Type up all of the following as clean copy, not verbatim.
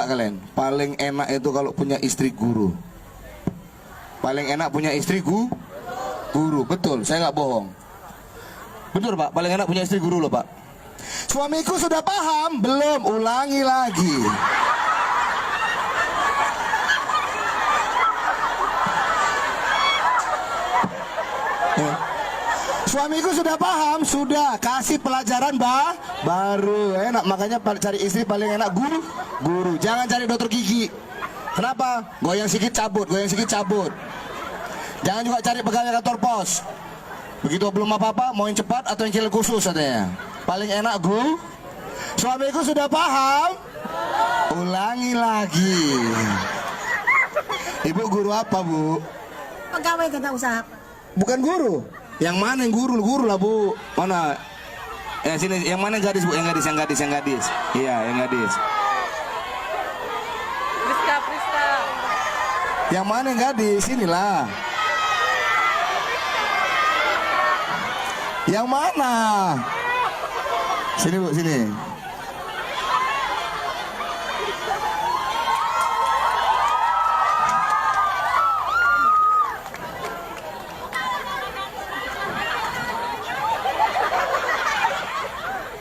nggak kalian? Paling enak itu kalau punya istri guru. Paling enak punya istri guru. Betul, saya nggak bohong. Betul Pak, paling enak punya istri guru loh Pak. Suamiku sudah paham? Belum, ulangi lagi. Suamiku sudah paham, sudah kasih pelajaran baru enak. Makanya cari istri paling enak guru. Jangan cari dokter gigi. Kenapa? Goyang sedikit cabut. Jangan juga cari pegawai kantor pos. Begitu belum apa-apa, mau yang cepat atau yang kilat khusus katanya. Paling enak Suamiku sudah paham? Ulangi lagi. Ibu guru apa Bu? Pegawai tata usaha. Bukan guru. Yang mana yang guru lah Bu? Mana? Sini, yang mana gadis Bu? Yang gadis. Iya, yang gadis. Priska. Yang mana yang gadis? Sinilah. Yang mana? Sini Bu, sini.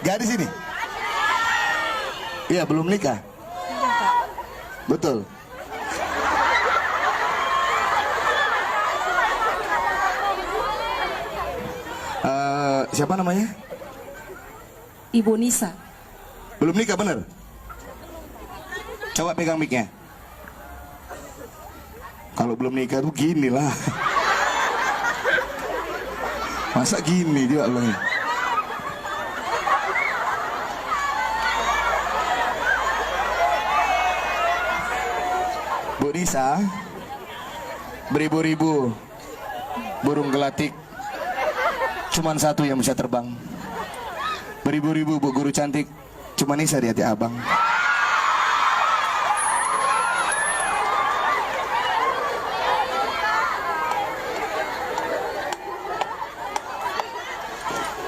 Gadis ini? Iya, belum nikah. Betul. Siapa namanya? Ibu Nisa. Belum nikah bener? Coba pegang mic-nya. Kalau belum nikah tuh gini lah. Masa gini dia Allah. Bu Nisa, beribu-ribu burung gelatik, cuman satu yang bisa terbang. Beribu-ribu Bu guru cantik, cuma Nisa di hati abang.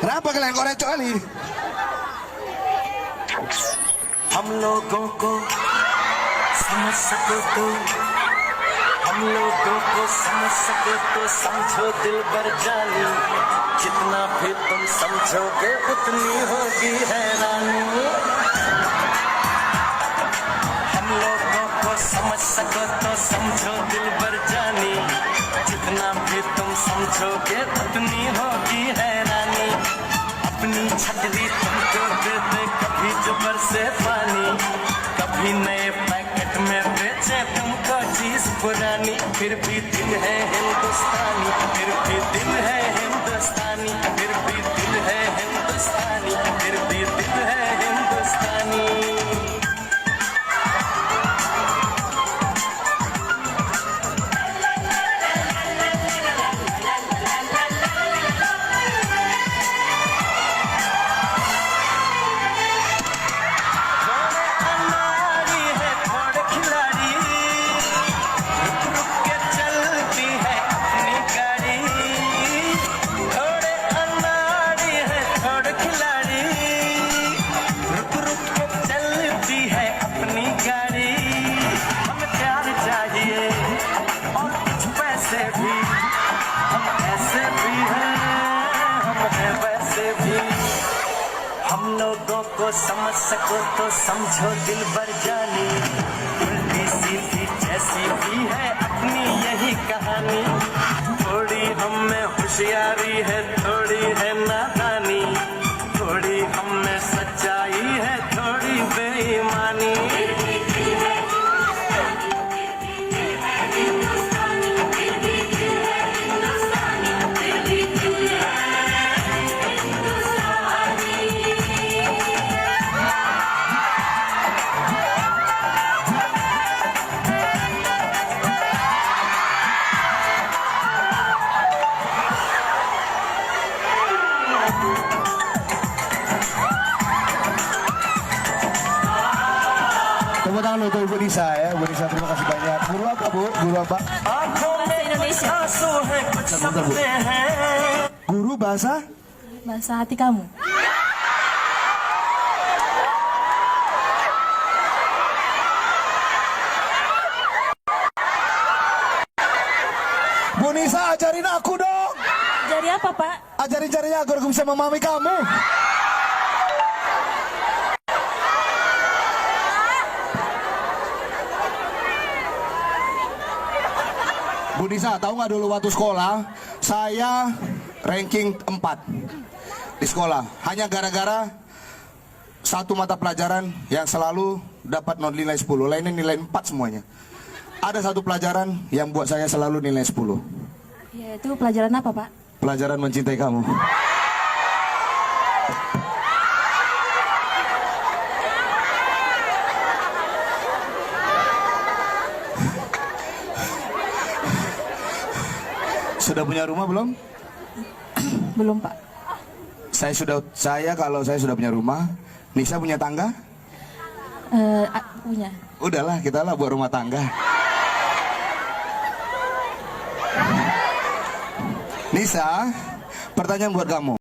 Kenapa kalian kok recok kali? हम लोगों को समझ सको तो समझो दिल भर जानी जितना भी तुम समझोगे उतनी होगी हैरानी हम लोगों को समझ सको तो समझो दिल भर जानी जितना भी तुम समझोगे उतनी होगी हैरानी अपनी छतरी तुमको दे दे कभी जुबर से पानी कभी नए पैकेट में बेचे तुमको चीज पुरानी फिर भी दिल है हिंदुस्तानी फिर भी दिल है हिंदुस्तानी फिर भी दिल है हिंदुस्तानी फिर भी दिल है हिंदुस्तानी समझ सको तो समझो दिल भर जानी उल्टी सीधी जैसी भी है अपनी यही कहानी थोड़ी हम में होशियारी है थोड़ी है नादानी थोड़ी हम में सच्चाई है थोड़ी बेईमानी Tepuk tangan untuk Ibu Nisa ya. Bu Nisa terima kasih banyak. Guru apa Bu? Guru apa? Bahasa Indonesia. Sebentar, Bu. Guru bahasa? Bahasa hati kamu. ajarin aku dong. Jadi apa, Pak? Ajarin caranya agar aku bisa memahami kamu. Bu Nisa, tahu nggak dulu waktu sekolah, saya ranking 4 di sekolah. Hanya gara-gara satu mata pelajaran yang selalu dapat nilai 10, lainnya nilai 4 semuanya. Ada satu pelajaran yang buat saya selalu nilai 10. Ya, itu pelajaran apa, Pak? Pelajaran mencintai kamu. Sudah punya rumah belum? Belum, Pak. Kalau saya sudah punya rumah. Nisa punya tangga? Punya. Udahlah, kita lah buat rumah tangga. Nisa, pertanyaan buat kamu.